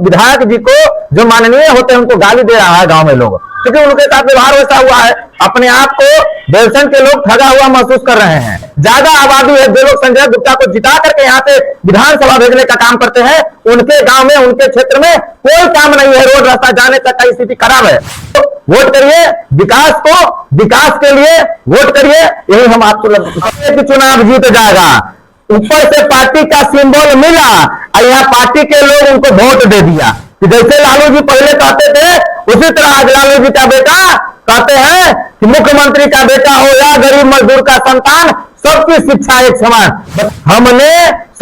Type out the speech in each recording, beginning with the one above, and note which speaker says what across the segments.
Speaker 1: विधायक जी को जो माननीय होते हैं उनको गाली दे रहा है गांव में लोग, क्योंकि उनके साथ व्यवहार वैसा हुआ है। अपने आप को बेलसन के लोग ठगा हुआ महसूस कर रहे हैं। ज्यादा आबादी है, जो लोग संजय गुप्ता को जिता करके यहाँ से विधानसभा भेजने का काम करते हैं, उनके गांव में उनके क्षेत्र में कोई काम नहीं है, रोड रास्ता जाने तक का स्थिति खराब है। तो वोट करिए विकास को, विकास के लिए वोट करिए, यही हम आपको लगता है। चुनाव जीत जाएगा, ऊपर से पार्टी का सिंबल मिला और यहाँ पार्टी के लोग उनको वोट दे दिया। कि जैसे लालू जी पहले कहते थे, उसी तरह आज लालू जी का बेटा कहते हैं कि मुख्यमंत्री का बेटा हो या गरीब मजदूर का संतान, सबकी शिक्षा एक समान। हमने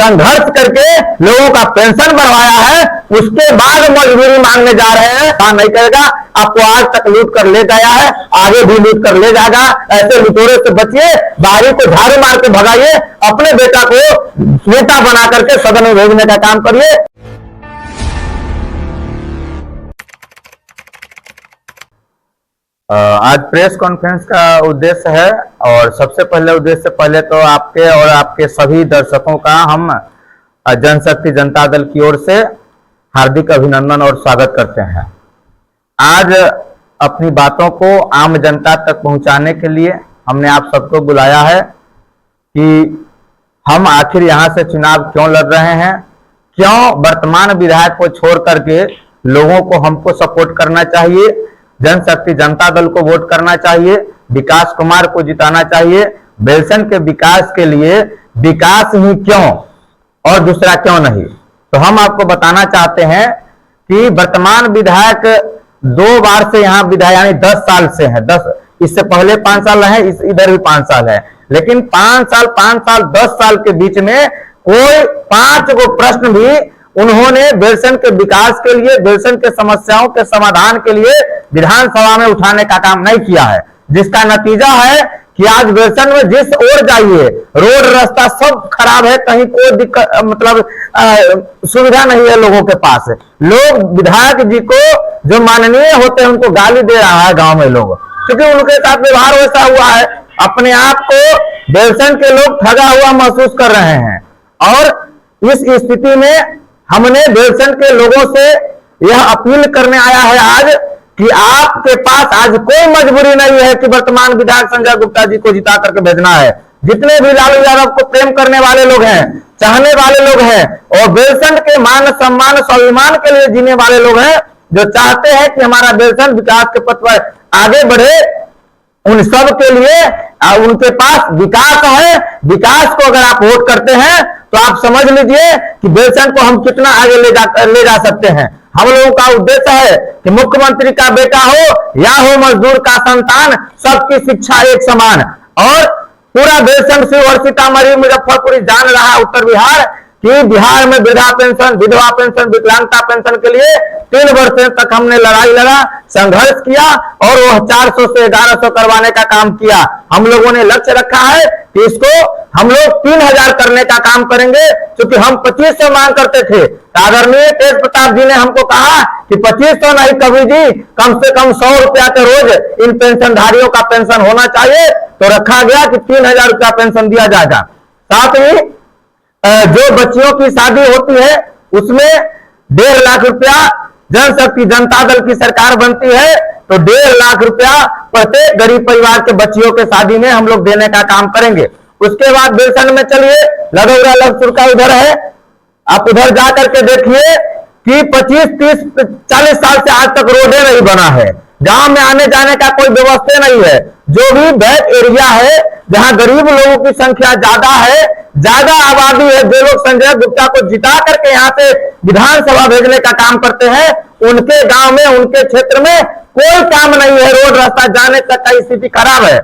Speaker 1: संघर्ष करके लोगों का पेंशन बढ़वाया है, उसके बाद मजदूरी मांगने जा रहे हैं। हाँ नहीं करेगा, आपको आज तक लूट कर ले गया है, आगे भी लूट कर ले जाएगा। ऐसे लुटेरे से बचिए, बाहरी को झाड़ू मार के भगाइए, अपने बेटा को नेता बना करके सदन में भेजने का काम करिए। आज प्रेस कॉन्फ्रेंस का उद्देश्य है, और सबसे पहले उद्देश्य से पहले तो आपके और आपके सभी दर्शकों का हम जनशक्ति जनता दल की ओर से हार्दिक अभिनंदन और स्वागत करते हैं। आज अपनी बातों को आम जनता तक पहुंचाने के लिए हमने आप सबको बुलाया है कि हम आखिर यहां से चुनाव क्यों लड़ रहे हैं, क्यों वर्तमान विधायक को छोड़ करके लोगों को हमको सपोर्ट करना चाहिए, जनशक्ति जनता दल को वोट करना चाहिए, विकास कुमार को जिताना चाहिए, बेलसन के विकास के लिए विकास ही क्यों और दूसरा क्यों नहीं। तो हम आपको बताना चाहते हैं कि वर्तमान विधायक 2 बार से यहाँ विधायक यानी 10 साल से है, 10 इससे पहले 5 साल रहे, इधर भी 5 साल है, लेकिन 5 साल 10 साल के बीच में कोई 5 गो प्रश्न भी उन्होंने बेलसन के विकास के लिए, बेलसन के समस्याओं के समाधान के लिए विधानसभा में उठाने का काम नहीं किया है, जिसका नतीजा है कि आज बेलसन में जिस ओर जाइए रोड रास्ता सब खराब है, कहीं कोई दिक्कत मतलब सुविधा नहीं है लोगों के पास। लोग विधायक जी को जो माननीय होते हैं उनको गाली दे रहा है गांव में लोग, क्योंकि उनके साथ व्यवहार वैसा हुआ है। अपने आप को बेलसन के लोग ठगा हुआ महसूस कर रहे हैं, और इस स्थिति में हमने बेलसन के लोगों से यह अपील करने आया है आज कि आपके पास आज कोई मजबूरी नहीं है कि वर्तमान विधायक संजय गुप्ता जी को जिता करके भेजना है। जितने भी लालू यादव को प्रेम करने वाले लोग हैं, चाहने वाले लोग हैं, और बेलसन के मान सम्मान स्वाभिमान के लिए जीने वाले लोग हैं, जो चाहते हैं कि हमारा बेलसन विकास के पथ पर आगे बढ़े, उन सब के लिए उनके पास विकास है। विकास को अगर आप वोट करते हैं तो आप समझ लीजिए कि बेलसन को हम कितना आगे ले जा सकते हैं। हम लोगों का उद्देश्य है कि मुख्यमंत्री का बेटा हो या हो मजदूर का संतान, सबकी शिक्षा एक समान। और पूरा बेलसन से और सीतामढ़ी मुजफ्फरपुर जान रहा उत्तर बिहार कि बिहार में वृद्धा पेंशन, विधवा पेंशन, विकलांगता पेंशन के लिए 3 वर्ष तक हमने लड़ाई लड़ा, संघर्ष किया, और वह 400 से 1100 करवाने का काम किया। हम लोगों ने लक्ष्य रखा है कि इसको हम लोग 3000 करने का काम करेंगे, क्योंकि हम 2500 मांग करते थे। आदरणीय तेज प्रताप जी ने हमको कहा कि 2500 नहीं कभी जी, कम से कम 100 रुपया के रोज इन पेंशनधारियों का पेंशन होना चाहिए। तो रखा गया कि 3000 रुपया पेंशन दिया जाएगा। साथ ही जो बच्चियों की शादी होती है उसमें 1.5 लाख रुपया, जनशक्ति जनता दल की सरकार बनती है तो 1.5 लाख रुपया प्रत्येक गरीब परिवार के बच्चियों के शादी में हम लोग देने का काम करेंगे। उसके बाद बेलसन में चलिए, लदौरा लक्ष्य का उधर है, आप उधर जा करके देखिए कि 25, 30, 40 साल से आज तक रोडे नहीं बना है, गांव में आने जाने का कोई व्यवस्था नहीं है। जो भी बैक एरिया है जहां गरीब लोगों की संख्या ज्यादा है, ज्यादा आबादी है, जो लोग संजय गुप्ता को जिता करके यहाँ से विधानसभा भेजने का काम करते हैं, उनके गांव में, उनके क्षेत्र में कोई काम नहीं है, रोड रास्ता जाने तक का स्थिति खराब है।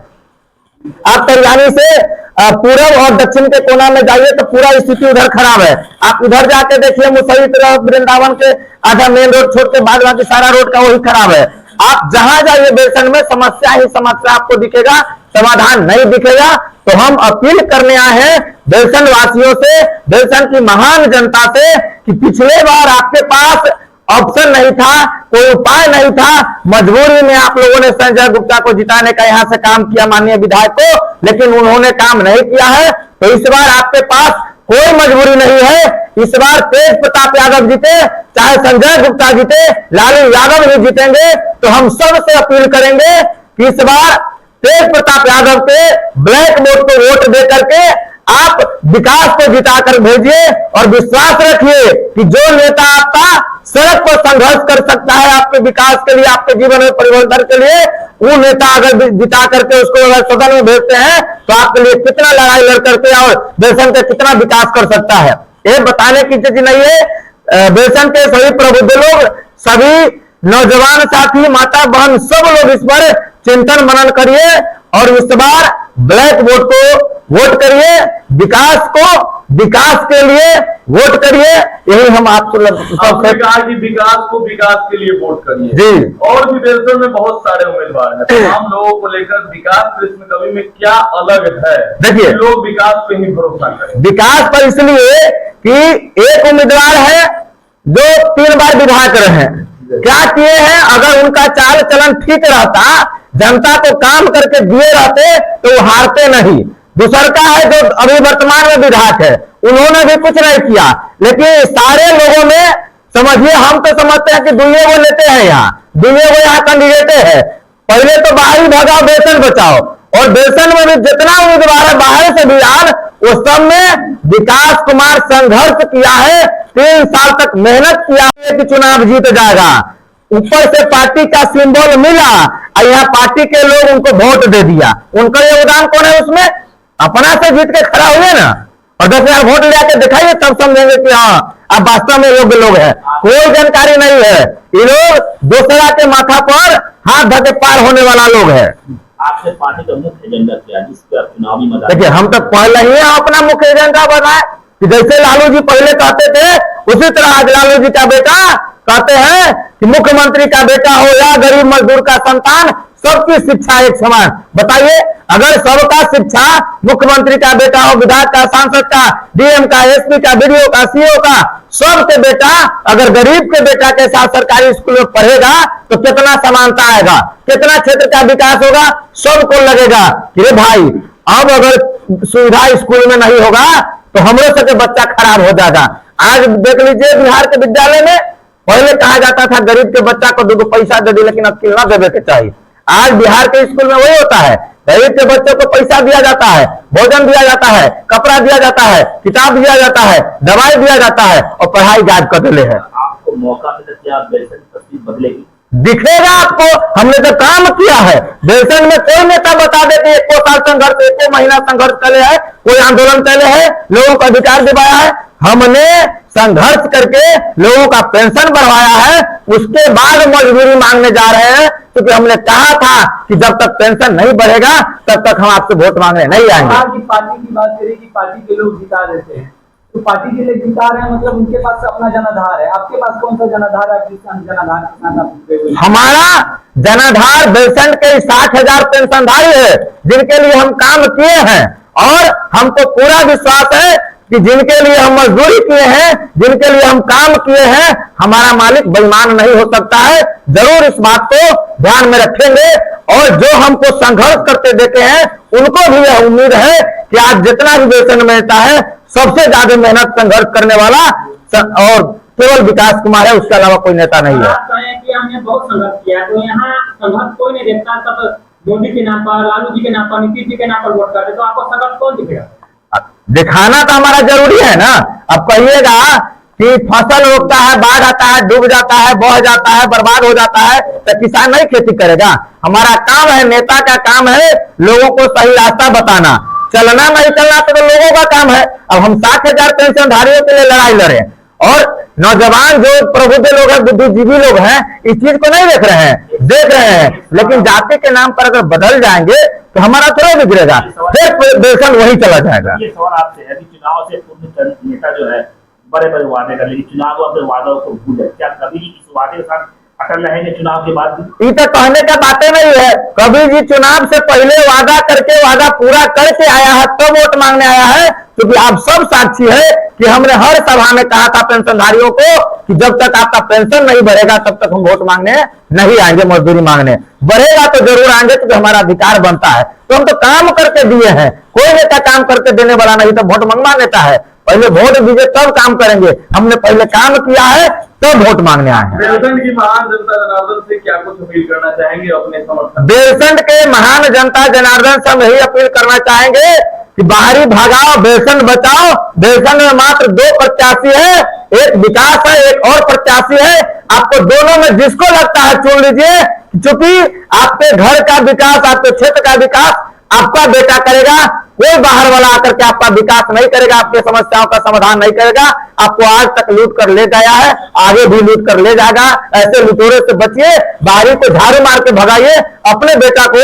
Speaker 1: आप कल्याणी से पूर्व और दक्षिण के कोना में जाइए तो पूरा स्थिति उधर खराब है। आप उधर जाके देखिए, मुसई तरफ वृंदावन के आधा मेन रोड छोड़ के बाद बाकी सारा रोड का वही खराब है। आप जहां जाइए बेलसन में समस्या ही समस्या आपको दिखेगा, समाधान नहीं दिखेगा। तो हम अपील करने आए हैं बेलसन वासियों से, बेलसन की महान जनता से कि पिछले बार आपके पास ऑप्शन नहीं था, कोई उपाय नहीं था, मजबूरी में आप लोगों ने संजय गुप्ता को जिताने का यहां से काम किया माननीय विधायक को, लेकिन उन्होंने काम नहीं किया है। तो इस बार आपके पास कोई मजबूरी नहीं है। इस बार तेज प्रताप यादव जीते, चाहे संजय गुप्ता जीते, लालू यादव भी जीतेंगे, तो हम सबसे अपील करेंगे कि इस बार तेज प्रताप यादव के ब्लैक वोट को वोट दे करके आप विकास को जिताकर भेजिए और विश्वास रखिए कि जो नेता आपका सड़क पर संघर्ष कर सकता है आपके विकास के लिए, आपके जीवन में परिवर्तन के लिए, वो नेता अगर जिता करके उसको अगर सदन में भेजते हैं तो आपके लिए कितना लड़ाई लड़ करके और बेलसन का कितना विकास कर सकता है, ये बताने की चीज नहीं है। बेलसन के सभी प्रबुद्ध लोग, सभी नौजवान साथी, माता बहन, सब लोग इस पर चिंतन मनन करिए और इस बार ब्लैक वोट को वोट करिए, विकास के लिए वोट करिए। यही हम आपसे
Speaker 2: कहा कि विकास को विकास के लिए वोट करिए जी। और भी बेलसन में बहुत सारे उम्मीदवार हैं, तमाम लोगों को लेकर विकास कृष्ण कवि में क्या अलग है, देखिए लोग विकास पे ही भरोसा करें।
Speaker 1: विकास पर इसलिए कि एक उम्मीदवार है जो 3 बार विधायक रहे हैं, क्या किए हैं, अगर उनका चाल चलन ठीक रहता, जनता को काम करके दिए रहते तो वो हारते नहीं। दूसर का है जो अभी वर्तमान में विधायक है, उन्होंने भी कुछ नहीं किया, लेकिन सारे लोगों में समझिए, हम तो समझते हैं कि दुनिया वो लेते हैं, दुनिया वो यहाँ कैंडिडेट है। पहले तो बाहरी भगाओ, बेलसन बचाओ, और बेलसन में भी जितना उम्मीदवार है बाहर से भी यार, वो सब में विकास कुमार संघर्ष किया है, 3 साल तक मेहनत किया है कि चुनाव जीत जाएगा। ऊपर से पार्टी का सिंबल मिला और यहाँ पार्टी के लोग उनको वोट दे दिया। उनका योगदान कौन है उसमें? अपना से जीत के खड़ा हुए ना, और 10,000 वोट लेके दिखाइए, तब समझेंगे कि हाँ अब वास्तव में योग्य लोग हैं। कोई जानकारी नहीं है, ये लोग दूसरा के माथा पर हाथ धके पार होने वाला लोग है।
Speaker 3: आपसे पार्टी का मुख्य एजेंडा क्या है, जिस पर चुनावी मैदान?
Speaker 1: देखिए, हम तो पहले ही अपना मुख्य एजेंडा बनाए कि जैसे लालू जी पहले कहते थे, उसी तरह आज लालू जी का बेटा कहते हैं कि मुख्यमंत्री का बेटा हो या गरीब मजदूर का संतान, सबकी शिक्षा एक समान। बताइए, अगर सबका शिक्षा मुख्यमंत्री का बेटा हो, विधायक का, सांसद का, डीएम का, एसपी का, बीडीओ का, सीओ का, सबके बेटा अगर गरीब के बेटा के साथ सरकारी स्कूल में पढ़ेगा तो कितना समानता आएगा, कितना क्षेत्र का विकास होगा। सबको लगेगा कि भाई अब अगर सुविधा स्कूल में नहीं होगा तो हमरो सबके बच्चा खराब हो जाएगा। आज देख लीजिए, बिहार के विद्यालय में पहले कहा जाता था गरीब के बच्चा को 2 पैसा दे दी, लेकिन अब कितना देवे के चाहिए। आज बिहार के स्कूल में वही होता है, गरीब के बच्चों को पैसा दिया जाता है, भोजन दिया जाता है, कपड़ा दिया जाता है, किताब दिया जाता है, दवाई दिया जाता है और पढ़ाई गायब कर दिले है।
Speaker 3: आपको मौका मिले तो आप बेलसन की तस्वीर बदलेगी,
Speaker 1: दिखेगा आपको। हमने तो काम किया है। बेलसन में कोई नेता बता दे कि 1 साल संघर्ष, 1 महीना संघर्ष करे है, कोई आंदोलन करे है, लोगों का अधिकार दिवाया है। हमने संघर्ष करके लोगों का पेंशन बढ़वाया है, उसके बाद मजबूरी मांगने जा रहे हैं, क्योंकि हमने कहा था कि जब तक पेंशन नहीं बढ़ेगा तब तक हम आपसे वोट मांगने नहीं आएंगे।
Speaker 4: पार्टी की बात करें कि पार्टी के लोग जिता देते हैं, तो पार्टी के लिए जिता रहे हैं, मतलब उनके पास अपना जनाधार है। आपके पास कौन सा जनाधार है? जनाधार
Speaker 1: हमारा जनाधार बेलसन के 60,000 पेंशनधारी है, जिनके लिए हम काम किए हैं, और हमको पूरा विश्वास है कि जिनके लिए हम मजदूरी किए हैं, जिनके लिए हम काम किए हैं, हमारा मालिक बेईमान नहीं हो सकता है। जरूर इस बात को ध्यान में रखेंगे, और जो हमको संघर्ष करते देखे हैं उनको भी यह उम्मीद है कि आज जितना भी वेतन मिलता है, सबसे ज्यादा मेहनत संघर्ष करने वाला और केवल विकास कुमार है, उसके अलावा कोई नेता नहीं है।
Speaker 4: कि हमने बहुत संघर्ष किया, तो यहाँ संघर्ष कोई नहीं देखता, सब मोदी के नाम पर, लालू जी के नाम पर, नीतीश जी के नाम पर वोट करते, तो आपको संघर्ष कौन दिखेगा?
Speaker 1: दिखाना तो हमारा जरूरी है ना। अब कहिएगा कि फसल रोकता है, बाढ़ आता है, डूब जाता है, बह जाता है, बर्बाद हो जाता है, तो किसान नहीं खेती करेगा? हमारा काम है, नेता का काम है लोगों को सही रास्ता बताना। चलना नहीं चलना तो लोगों का काम है। अब हम 60,000 पेंशनधारियों के लिए लड़ाई लड़े, और नौजवान जो प्रबुद्ध लोग हैं, बुद्धिजीवी लोग हैं, इस चीज को नहीं देख रहे हैं, लेकिन जाति के नाम पर अगर बदल जाएंगे तो हमारा थोड़ा बिगड़ेगा, फिर बेलसन वही चला जाएगा।
Speaker 3: ये सवाल आपसे है कि चुनाव से पूर्व नेता जो है बड़े बड़े वादे कर, लेकिन चुनाव अपने वादों को भूल जाए, क्या कभी इस वादे के साथ अटल रहेंगे चुनाव के बाद?
Speaker 1: ये तो कहने का बातें नहीं है। कभी जी चुनाव से पहले वादा करके वादा पूरा करके आया है, तब वोट मांगने आया है, क्योंकि आप सब साक्षी है कि हमने हर सभा में कहा था पेंशनधारियों को कि जब तक आपका पेंशन नहीं बढ़ेगा तब तक हम वोट मांगने नहीं आएंगे, मजदूरी मांगने। बढ़ेगा तो जरूर आएंगे, क्योंकि हमारा अधिकार बनता है। तो हम तो काम करके दिए हैं, कोई नेता काम करके देने वाला नहीं तो वोट मंगवा लेता है। पहले वोट दीजिए तब काम करेंगे। हमने पहले काम किया है तब वोट मांगने आए हैं।
Speaker 2: बेलसंड की महान जनता जनार्दन से क्या कुछ अपील करना चाहेंगे अपने समर्थन?
Speaker 1: बेलसंड के महान जनता जनार्दन से हम यही अपील करना चाहेंगे कि बाहरी भगाओ, बेलसंड बचाओ। बेलसंड में मात्र 2 प्रत्याशी है, एक विकास है, एक और प्रत्याशी है। आपको दोनों में जिसको लगता है चुन लीजिए, क्योंकि आपके घर का विकास, आपके क्षेत्र का विकास आपका बेटा करेगा। कोई बाहर वाला आकर के आपका विकास नहीं करेगा, आपकी समस्याओं का समाधान नहीं करेगा। आपको आज तक लूट कर ले गया है, आगे भी लूट कर ले जाएगा। ऐसे लुटेरे से बचिए, बाहरी को झाड़ू मार के भगाइए, अपने बेटा को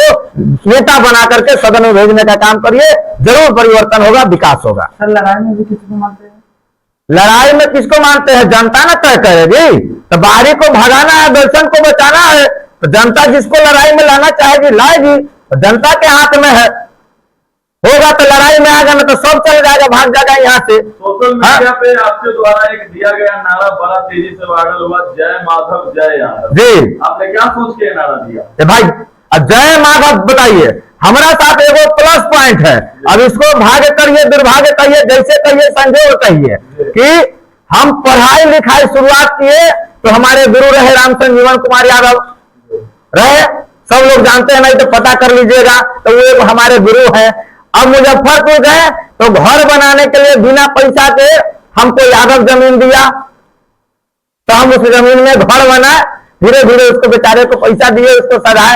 Speaker 1: नेता बना करके सदन में भेजने का काम करिए। जरूर परिवर्तन होगा, विकास होगा।
Speaker 4: सर लड़ाई में भी किसी को मानते हैं?
Speaker 1: लड़ाई में किसको मानते हैं? जनता ना तय करेगी। तो बाहरी को भगाना है, बेलसंड को बचाना है, तो जनता जिसको लड़ाई में लाना चाहेगी लाएगी। तो जनता के हाथ में है। होगा तो लड़ाई में आएगा, ना तो सब चल जाएगा, भाग जाएगा यहाँ से।
Speaker 2: सोशल मीडिया पे आपके द्वारा एक दिया गया नारा बड़ा तेजी से वायरल हुआ, जय माधव जय यादव।
Speaker 1: जी,
Speaker 2: आपने क्या सोच के नारा दिया?
Speaker 1: भाई अब जय माधव बताइए, हमारा साथ एगो प्लस पॉइंट है। अब इसको भाग्य करिए, दुर्भाग्य कहिए, जैसे कहिए, संजोग कहिए कि हम पढ़ाई लिखाई शुरुआत किए तो हमारे गुरु रहे रामचंद्र जीवन कुमार यादव रहे। सब लोग जानते हैं, नहीं तो पता कर लीजिएगा, तो वो हमारे गुरु हैं। अब मुजफ्फरपुर गए तो घर बनाने के लिए बिना पैसा के हमको यादव जमीन दिया, तो हम उस जमीन में घर बनाए। धीरे धीरे उसको बेचारे को पैसा दिए, उसको सजाए।